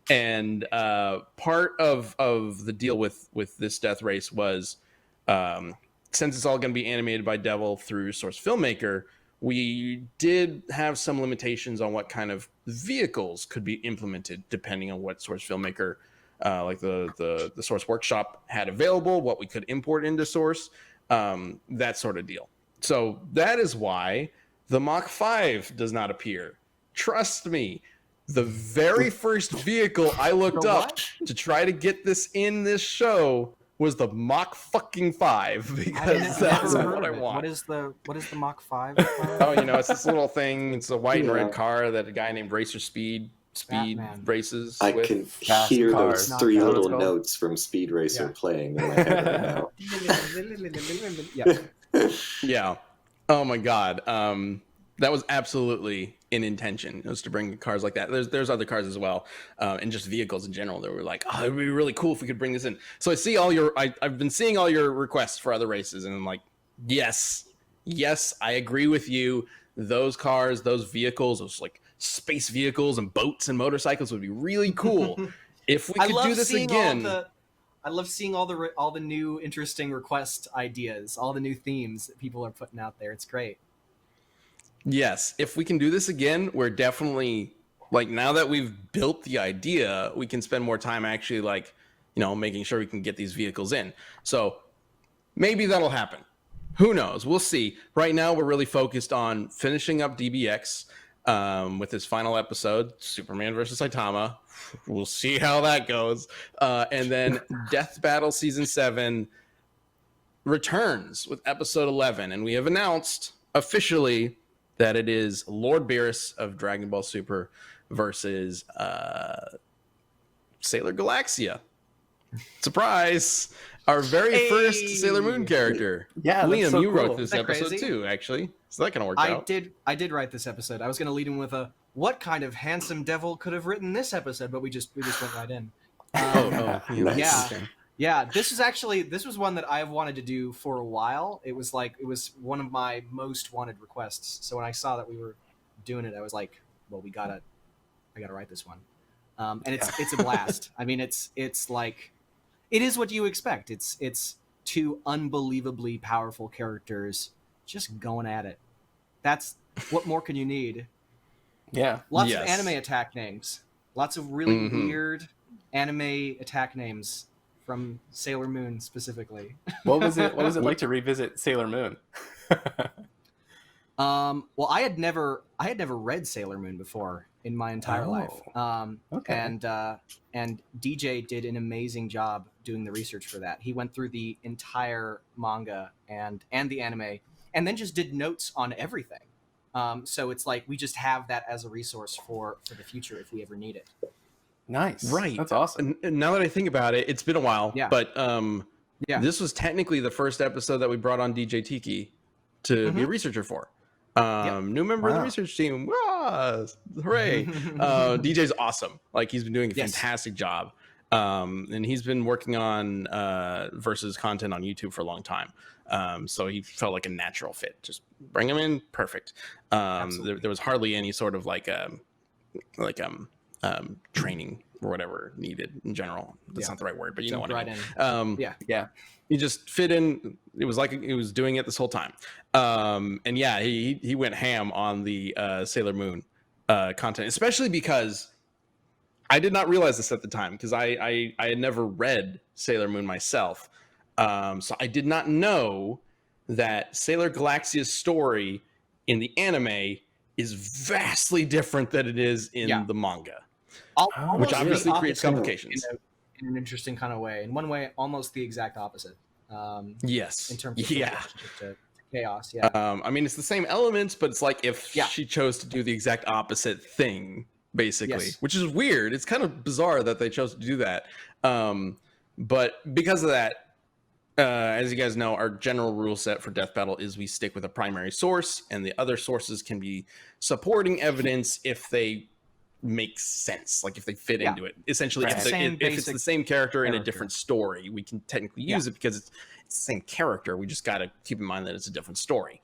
And part of the deal with this Death Race was, since it's all going to be animated by Devil through Source Filmmaker, we did have some limitations on what kind of vehicles could be implemented depending on what Source Filmmaker, like the Source Workshop, had available, what we could import into Source, that sort of deal. So that is why the Mach 5 does not appear. Trust me. The very first vehicle I looked up to try to get this in this show was the Mach fucking 5, because that's what I want. What is the Mach 5? Oh, it's this little thing. It's a white and red car that a guy named Racer Speed Batman. races. I with. can hear those 3 little notes from Speed Racer playing in my head right now. Yeah. Oh my God. That was absolutely in intention. It was to bring cars like that. There's other cars as well, and just vehicles in general that were like, oh, it'd be really cool if we could bring this in. So I see I've been seeing all your requests for other races, and I'm like, yes, I agree with you. Those cars, those vehicles, those like space vehicles and boats and motorcycles would be really cool if we could do this again. I love seeing all the new interesting request ideas, all the new themes that people are putting out there. It's great. Yes, if we can do this again, we're definitely, like, now that we've built the idea, we can spend more time actually, like, making sure we can get these vehicles in. So maybe that'll happen. Who knows? We'll see. Right now, we're really focused on finishing up DBX with this final episode, Superman versus Saitama. We'll see how that goes. And then Death Battle Season 7 returns with Episode 11. And we have announced officially that it is Lord Beerus of Dragon Ball Super versus Sailor Galaxia. Surprise! Our very first Sailor Moon character. Yeah, that's Liam, so you cool. wrote this episode crazy? too, actually. So that kind of worked out. I did write this episode. I was going to lead in with a what kind of handsome devil could have written this episode, but we just went right in. Nice. Yeah. This was one that I've wanted to do for a while. It was one of my most wanted requests. So when I saw that we were doing it, I was like, well, I gotta write this one. And it's a blast. I mean, it's like, it is what you expect. It's two unbelievably powerful characters just going at it. That's what more can you need? Yeah. Lots of anime attack names. Lots of really weird anime attack names from Sailor Moon specifically. What was it like to revisit Sailor Moon? Well, I had never read Sailor Moon before in my entire life. Okay. And DJ did an amazing job doing the research for that. He went through the entire manga and the anime, and then just did notes on everything. So it's like we just have that as a resource for the future if we ever need it. Nice. Right. That's awesome. And now that I think about it, it's been a while. Yeah. But Yeah. this was technically the first episode that we brought on DJ Tiki to be a researcher for. New member of the research team. Wah! Hooray! DJ's awesome. Like, he's been doing a fantastic job. And he's been working on versus content on YouTube for a long time. So he felt like a natural fit. Just bring him in, perfect. There was hardly any sort of training or whatever needed in general. That's not the right word, but you know what I mean. Yeah. He just fit in. It was like he was doing it this whole time. And yeah, he went ham on the Sailor Moon content, especially because I did not realize this at the time, because I had never read Sailor Moon myself. So I did not know that Sailor Galaxia's story in the anime is vastly different than it is in the manga, which obviously creates complications. In an interesting kind of way. In one way, almost the exact opposite. Yes. In terms of relationship to chaos. Yeah. I mean, it's the same elements, but it's like if she chose to do the exact opposite thing, basically, which is weird. It's kind of bizarre that they chose to do that. But because of that, as you guys know, our general rule set for Death Battle is we stick with a primary source, and the other sources can be supporting evidence if they make sense, like if they fit into it. Essentially, if it's the same character in a different story, we can technically use it because it's the same character. We just got to keep in mind that it's a different story.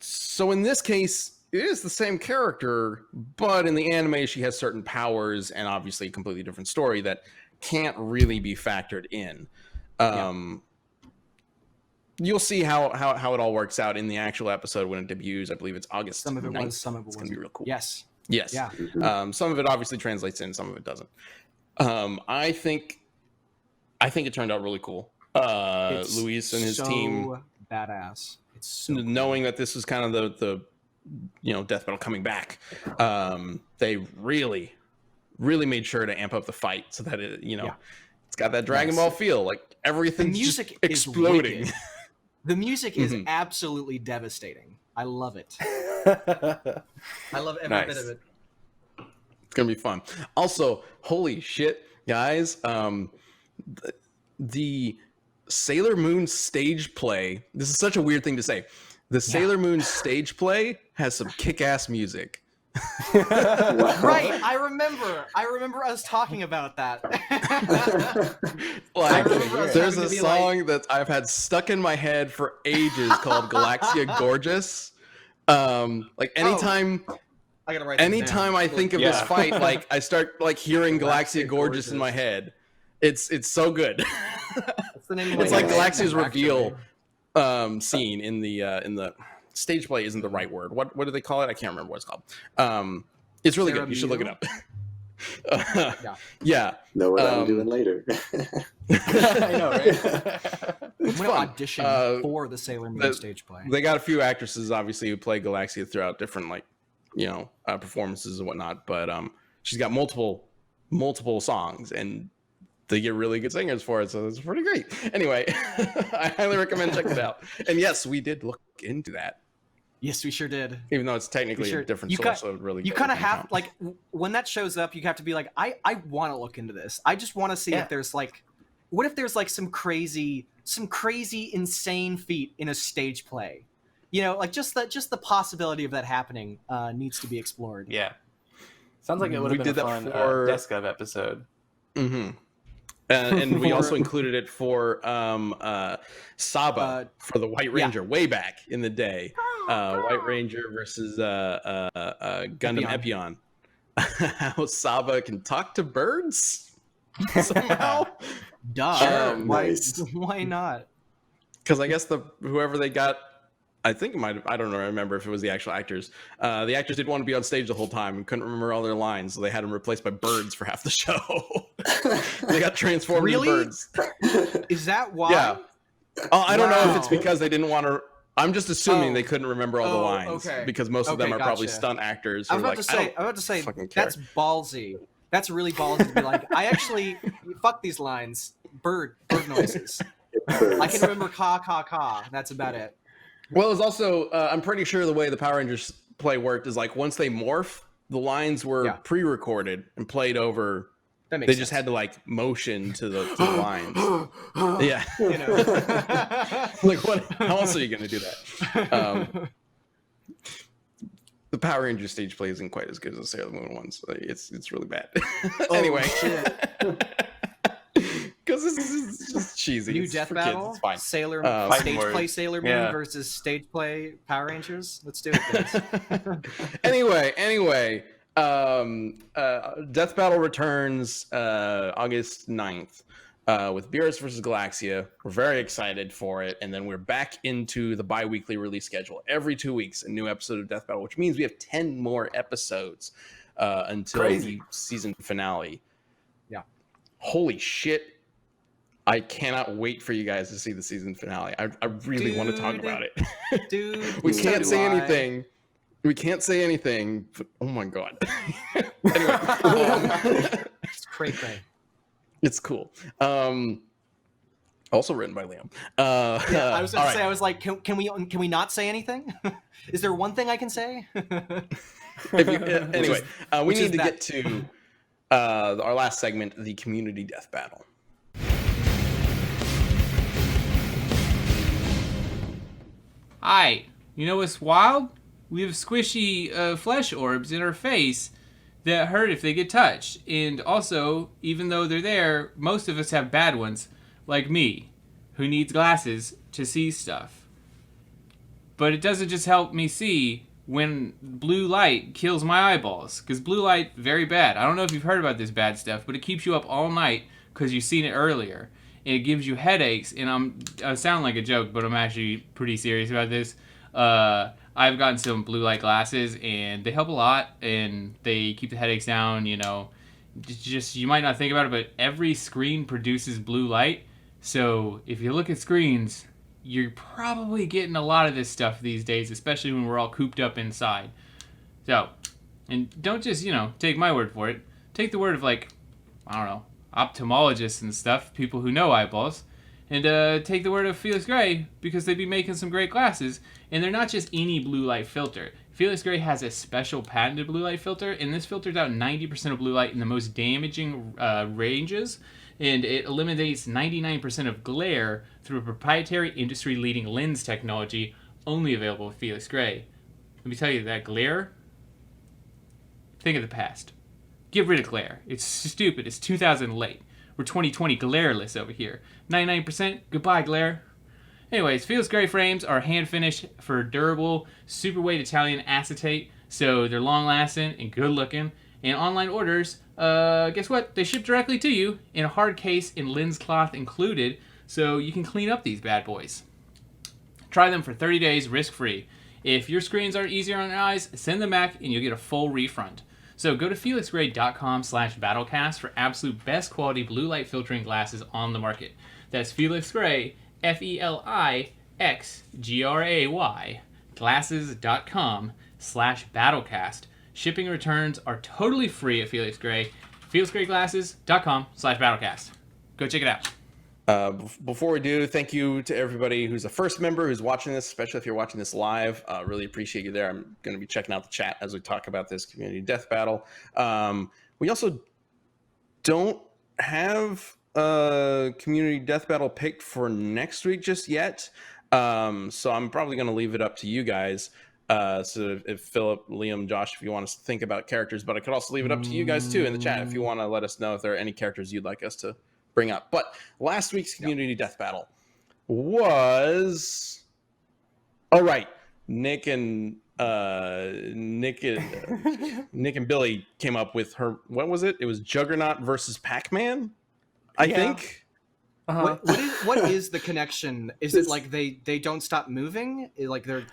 So in this case, it is the same character, but in the anime, she has certain powers and obviously a completely different story that can't really be factored in. You'll see how it all works out in the actual episode when it debuts. I believe it's August 9th. Some of it was. It's going to be real cool. Yes. Yeah. Some of it obviously translates in, some of it doesn't. I think it turned out really cool. Luis and his team, badass. It's so knowing that this was kind of the Death Battle coming back. They really made sure to amp up the fight so that it's got that Dragon Ball feel. Like everything's just exploding. The music is absolutely devastating. I love it. I love every bit of it. It's gonna be fun. Also, holy shit, guys! The Sailor Moon stage play. This is such a weird thing to say. The Sailor Moon stage play has some kick-ass music. Right, I remember us talking about that. There's a song that I've had stuck in my head for ages called Galaxia Gorgeous. Anytime I think of this fight, like I start hearing Galaxia Gorgeous in my head. It's so good. It's like Galaxia's reveal scene in the stage play isn't the right word. What do they call it? I can't remember what it's called. It's really good. You should look it up. Know what I'm doing later. I know, right? I'm gonna audition for the Sailor Moon stage play. They got a few actresses, obviously, who play Galaxia throughout different performances and whatnot. But she's got multiple songs, and they get really good singers for it, so it's pretty great. Anyway, I highly recommend checking it out. And yes, we did look into that. Yes, we sure did. Even though it's technically a different source, so it really you kind of have like when that shows up, you have to be like, I want to look into this. I just want to see if there's like, what if there's like some crazy, insane feat in a stage play, you know, like just the possibility of that happening needs to be explored. Yeah, sounds like it would have been a fun Desk of episode. Mm-hmm. And we also included it for Saba for the White Ranger way back in the day. White Ranger versus Gundam Epion. How Saba can talk to birds somehow. Duh. Nice. Why not? Because I guess whoever they got, I think it might have, I don't remember if it was the actual actors. The actors didn't want to be on stage the whole time and couldn't remember all their lines, so they had them replaced by birds for half the show. They got transformed into birds. Is that why? Yeah. I don't know if it's because they didn't want to. I'm just assuming they couldn't remember all the lines because most of them are probably stunt actors. I was about to say that's ballsy. That's really ballsy to be like, I actually fuck these lines. Bird noises. I can remember ka ka ka. That's about it. Well, it's also I'm pretty sure the way the Power Rangers play worked is like once they morph, the lines were pre-recorded and played over. They just had to like motion to the lines. Yeah. You know. Like what? How else are you going to do that? The Power Rangers stage play isn't quite as good as the Sailor Moon ones. It's really bad. Anyway. Because this is just cheesy. New death battle. It's fine. Stage play Sailor Moon versus stage play Power Rangers. Let's do it, guys. Anyway. Death Battle returns August 9th with Beerus versus Galaxia. We're very excited for it, and then we're back into the bi-weekly release schedule. Every 2 weeks, a new episode of Death Battle, which means we have 10 more episodes until the season finale. Yeah. Holy shit. I cannot wait for you guys to see the season finale. I really want to talk about it. Dude, we can't say anything. We can't say anything. But, oh my god. Anyway, it's cray-cray. It's cool. Also written by Liam. I was going to say, I was like, can we not say anything? Is there one thing I can say? Anyway, we need to get to our last segment, the community death battle. Hi, you know what's wild? We have squishy flesh orbs in our face that hurt if they get touched. And also, even though they're there, most of us have bad ones, like me, who needs glasses to see stuff. But it doesn't just help me see when blue light kills my eyeballs, because blue light, very bad. I don't know if you've heard about this bad stuff, but it keeps you up all night because you've seen it earlier. And it gives you headaches, and I sound like a joke, but I'm actually pretty serious about this. I've gotten some blue light glasses, and they help a lot, and they keep the headaches down, you know. Just you might not think about it, but every screen produces blue light. So if you look at screens, you're probably getting a lot of this stuff these days, especially when we're all cooped up inside. So, and don't just, take my word for it. Take the word of, like, I don't know, ophthalmologists and stuff, people who know eyeballs, and take the word of Felix Gray, because they'd be making some great glasses, and they're not just any blue light filter. Felix Gray has a special patented blue light filter, and this filters out 90% of blue light in the most damaging ranges, and it eliminates 99% of glare through a proprietary industry-leading lens technology only available with Felix Gray. Let me tell you, that glare, think of the past. Get rid of glare. It's stupid. It's 2000 late. We're 2020 glareless over here. 99%, goodbye glare. Anyways, Felix Gray frames are hand-finished for durable, super-weight Italian acetate, so they're long-lasting and good-looking. And online orders, guess what? They ship directly to you in a hard case and lens cloth included, so you can clean up these bad boys. Try them for 30 days risk-free. If your screens aren't easier on your eyes, send them back and you'll get a full refund. So go to felixgray.com/battlecast for absolute best quality blue light filtering glasses on the market. That's Felix Gray, FELIXGRAY, glasses.com/battlecast. Shipping and returns are totally free at Felix Gray. FelixGrayGlasses.com/battlecast. Go check it out. Before we do, thank you to everybody who's a first member who's watching this, especially if you're watching this live. Really appreciate you there. I'm going to be checking out the chat as we talk about this community death battle. We also don't have a community death battle picked for next week just yet. So I'm probably going to leave it up to you guys. So if Philip, Liam, Josh, if you want us to think about characters, but I could also leave it up to you guys too in the chat if you want to let us know if there are any characters you'd like us to bring up. But last week's community death battle was all right. Nick and Billy came up with her. What was it? It was Juggernaut versus Pac-Man, I think. Uh-huh. What is the connection? Is it like they don't stop moving? Like they're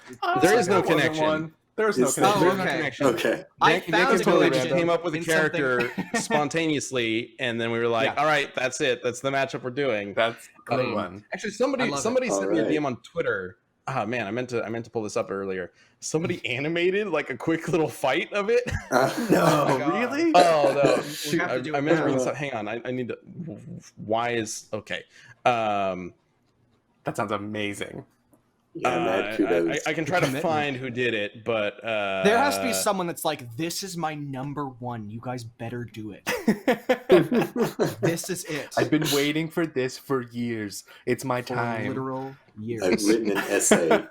there is no connection. There's no connection. Okay. Nick and Billy just came up with a character spontaneously, and then we were like, "All right, that's it. That's the matchup we're doing." That's a good one. Actually, somebody sent me a right. DM on Twitter. Ah, man, I meant to pull this up earlier. Somebody animated like a quick little fight of it. No, really? Oh no! Shoot, have to do I it meant to now. read this up. Hang on, I need to. Why is okay? That sounds amazing. Yeah, mad kudos. I can try to find who did it, but there has to be someone that's like, this is my number one. You guys better do it. This is it. I've been waiting for this for years. It's my For time. literal years. I've written an essay.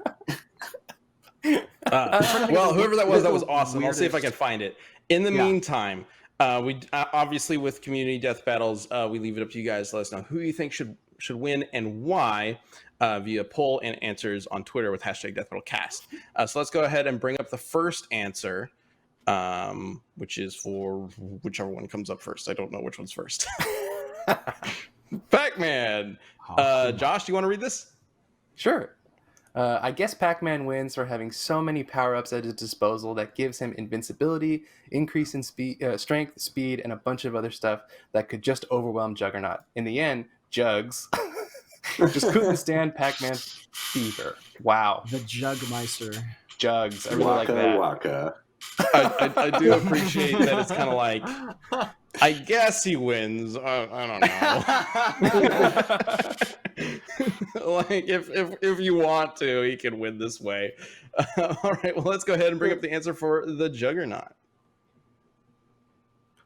Well, whoever that was awesome. I'll see if I can find it. In the meantime, we obviously with community death battles, we leave it up to you guys. Let us know who you think should win and why via poll and answers on Twitter with #DeathBattleCast. So let's go ahead and bring up the first answer, which is for whichever one comes up first. I don't know which one's first. Pac-Man. Josh, do you want to read this? Sure. I guess Pac-Man wins for having so many power-ups at his disposal that gives him invincibility, increase in strength, speed, and a bunch of other stuff that could just overwhelm Juggernaut. In the end, Jugs just couldn't stand Pac-Man's fever. Wow. The Jugmeister. Jugs. I really like that. Waka. I do appreciate that it's kind of like, I guess he wins. I don't know. Like if you want to, he can win this way. All right, well, let's go ahead and bring up the answer for the Juggernaut.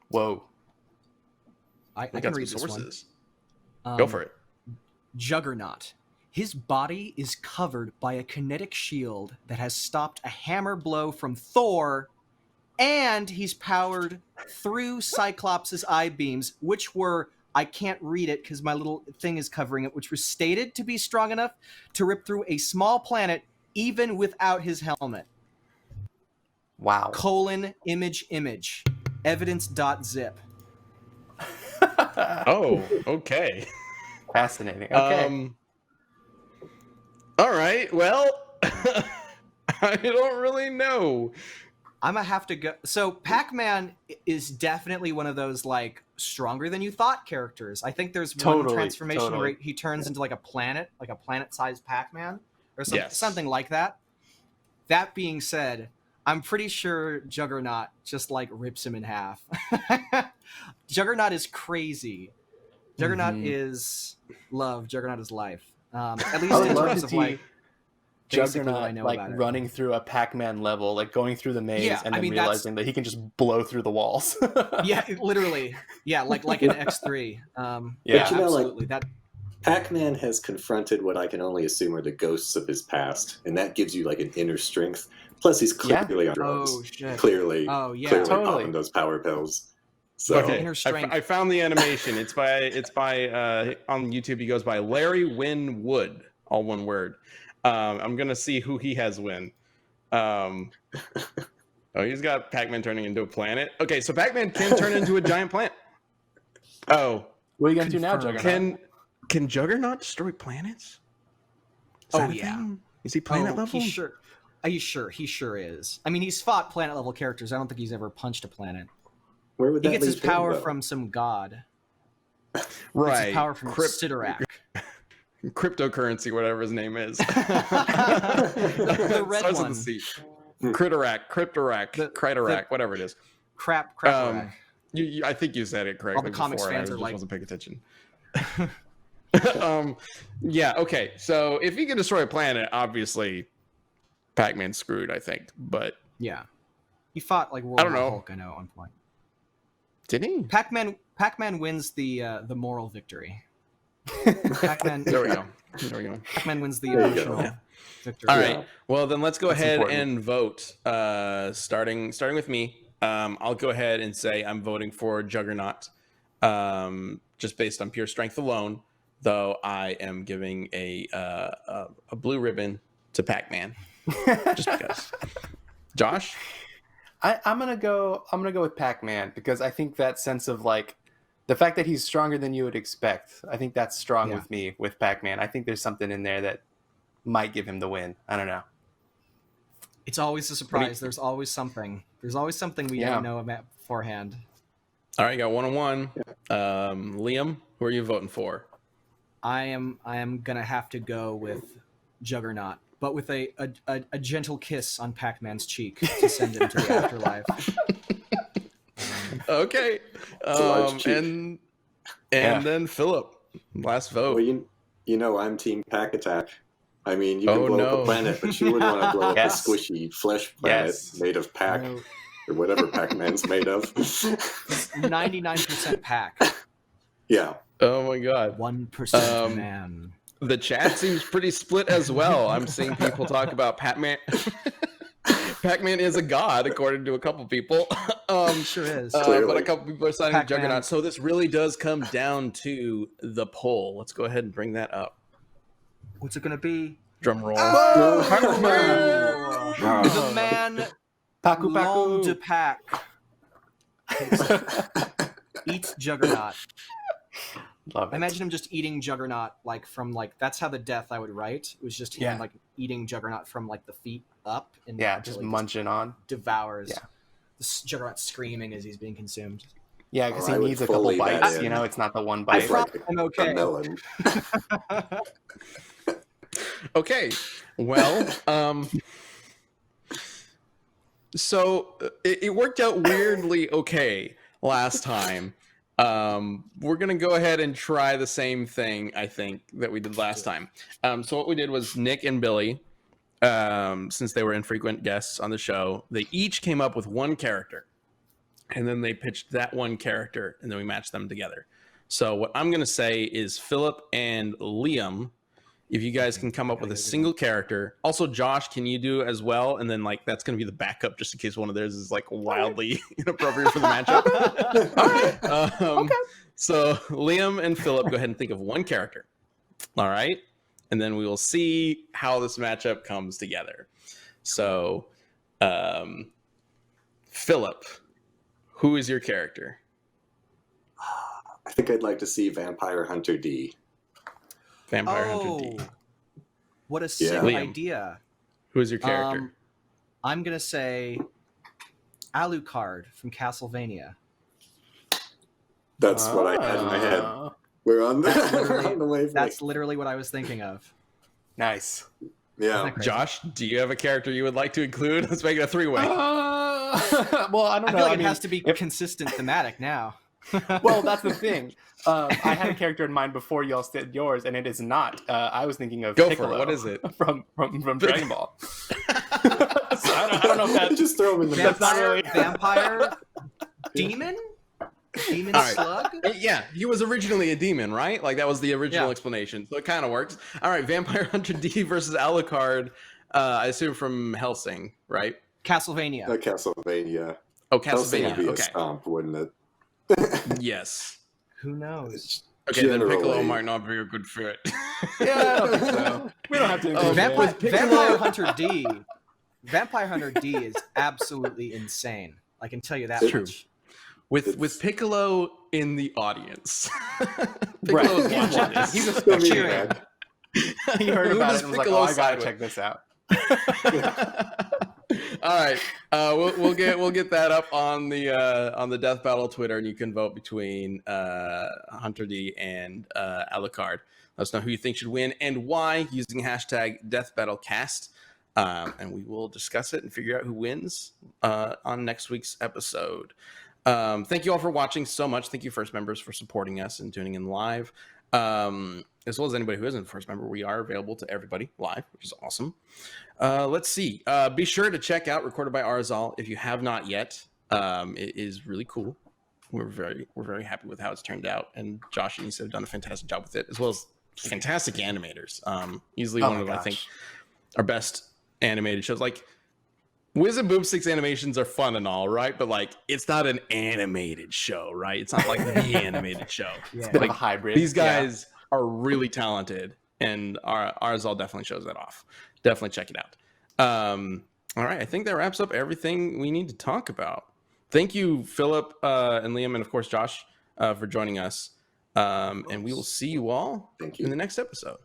Whoa. I We can got read some this sources. one. Go for it. Juggernaut. His body is covered by a kinetic shield that has stopped a hammer blow from Thor, and he's powered through Cyclops' eye beams, which were, I can't read it because my little thing is covering it, which were stated to be strong enough to rip through a small planet even without his helmet. Wow. Image. Evidence.zip. Oh, okay. Fascinating. Okay. All right. Well, I don't really know. I'm gonna have to go. So Pac-Man is definitely one of those like stronger than you thought characters. I think there's one transformation where he turns into like a planet-sized Pac-Man or something like that. That being said, I'm pretty sure Juggernaut just like rips him in half. Juggernaut is crazy. Juggernaut is love. Juggernaut is life. At least in terms of like Juggernaut like running through a Pac-Man level, like going through the maze and then realizing that he can just blow through the walls. Yeah, literally. Yeah, like an X3. Yeah, but absolutely. That Pac-Man has confronted what I can only assume are the ghosts of his past, and that gives you like an inner strength. Plus, he's clearly on drugs. Oh shit! Clearly popping those power pills. So okay, I found the animation. It's by on YouTube. He goes by Larry Wynn Wood, all one word. I'm gonna see who he has win. Oh, he's got Pac-Man turning into a planet. Okay, so Pac-Man can turn into a giant plant. Oh, what are you gonna do now, Juggernaut? Can Juggernaut destroy planets? Is he planet level? He sure is. I mean, he's fought planet level characters. I don't think he's ever punched a planet. Where would that he gets his leave him, power though? from some god. Right. Gets his power from Sidorak. Cryptocurrency, whatever his name is. The red Starts one. with a C. Cryptorak, Critorak, whatever it is. Crap. I think you said it correctly. All the comics before, fans I are just like, wasn't paying attention. Yeah. Okay. So if he can destroy a planet, obviously, Pac-Man's screwed. I think, but Yeah. He fought like I World don't War know. Hulk, I know, at one point. did he? Pac-Man wins the moral victory. Pac-Man There we go. There we go. Pac-Man wins the There you go. emotional Yeah. victory. All right. Well, then let's go That's ahead important. and vote. Starting with me. I'll go ahead and say I'm voting for Juggernaut, just based on pure strength alone. Though I am giving a blue ribbon to Pac-Man, just because. Josh. I'm gonna go with Pac-Man because I think that sense of like the fact that he's stronger than you would expect. I think that's strong with me with Pac-Man. I think there's something in there that might give him the win. I don't know. It's always a surprise. There's always something. There's always something we don't know about beforehand. All right, you got 1-1. Liam, who are you voting for? I am gonna have to go with Juggernaut, but with a gentle kiss on Pac-Man's cheek to send him to the afterlife. Okay. a large cheek. And then Philip, last vote. Well, you know, I'm Team Pack Attack. I mean, you can blow up a planet, but you wouldn't want to blow up a squishy flesh planet made of Pac or whatever Pac-Man's made of. 99% Pac. Yeah. Oh my God. 1% man. The chat seems pretty split as well. I'm seeing people talk about Pac-Man. Pac-Man is a god, according to a couple people. Sure is. But a couple people are signing Pac-Man. Juggernaut. So this really does come down to the poll. Let's go ahead and bring that up. What's it gonna be? Drum roll. The man Pacu long de Pacu. Pac eats Juggernaut. Love I it. imagine him just eating Juggernaut from that's how the death I would write. It was just him like eating Juggernaut from like the feet up and just munching on. devours. This Juggernaut screaming as he's being consumed. Yeah, because I he would needs a couple fully bet bites. in. You know, it's not the one I bite. thought like I'm A okay. melon. Okay. Well, so it worked out weirdly okay last time. We're gonna go ahead and try the same thing, I think, that we did last time. So what we did was Nick and Billy, since they were infrequent guests on the show, they each came up with one character, and then they pitched that one character, and then we matched them together. So what I'm gonna say is Philip and Liam, if you guys can come up with a single character. Also, Josh, can you do as well? And then that's going to be the backup just in case one of theirs is wildly inappropriate for the matchup. All right. Okay. So Liam and Philip, go ahead and think of one character. All right. And then we will see how this matchup comes together. So, Philip, who is your character? I think I'd like to see Vampire Hunter D. Vampire Hunter D. What a sick Liam. idea. Who is your character? I'm going to say Alucard from Castlevania. That's what I had in my head. We're on the wavelength. That's literally what I was thinking of. Nice. Yeah. Josh, do you have a character you would like to include? Let's make it a three-way. Well, I don't I know. feel like it has to be consistent thematic now. Well, that's the thing. I had a character in mind before y'all said yours, and it is not. I was thinking of Go Piccolo for it. What is it? From Dragon Ball. So I don't know if that Just throw him in the That's not really- Vampire demon? Demon All right. slug? Yeah, he was originally a demon, right? That was the original Yeah. explanation. So it kind of works. All right, Vampire Hunter D versus Alucard, I assume from Helsing, right? Castlevania. Castlevania. Oh, Helsing would Castlevania. be a Okay. stomp, wouldn't it? Yes. Who knows? Okay, then Piccolo Generally. might not be a good fit. Yeah, I don't think so. We don't have to. include Vampire, that. Vampire Hunter D. Vampire Hunter D is absolutely insane. I can tell you that True. much. With Piccolo in the audience. Right. Piccolo's watching this. He's a Still mean cheering. bad. He heard Who about does it and was like, Piccolo "Oh, I side gotta with?" check this out." All right, we'll get that up on the Death Battle Twitter, and you can vote between Hunter D and Alucard. Let us know who you think should win and why using hashtag DeathBattleCast, and we will discuss it and figure out who wins on next week's episode. Thank you all for watching so much. Thank you, First Members, for supporting us and tuning in live. as well as anybody who isn't a first member. We are available to everybody live, which is awesome. Let's see. Be sure to check out Recorded by Arzal if you have not yet. It is really cool. We're very happy with how it's turned out, and Josh and Issa have done a fantastic job with it, as well as fantastic animators. Easily one of I think our best animated shows. Like Wiz and Boomstick's animations are fun and all, right? But like, it's not an animated show, right? It's not like the animated show. It's a bit like, of a hybrid. These guys are really talented, and ours all definitely shows that off. Definitely check it out. All right, I think that wraps up everything we need to talk about. Thank you, Philip and Liam, and of course Josh, for joining us. And we will see you all in the next episode.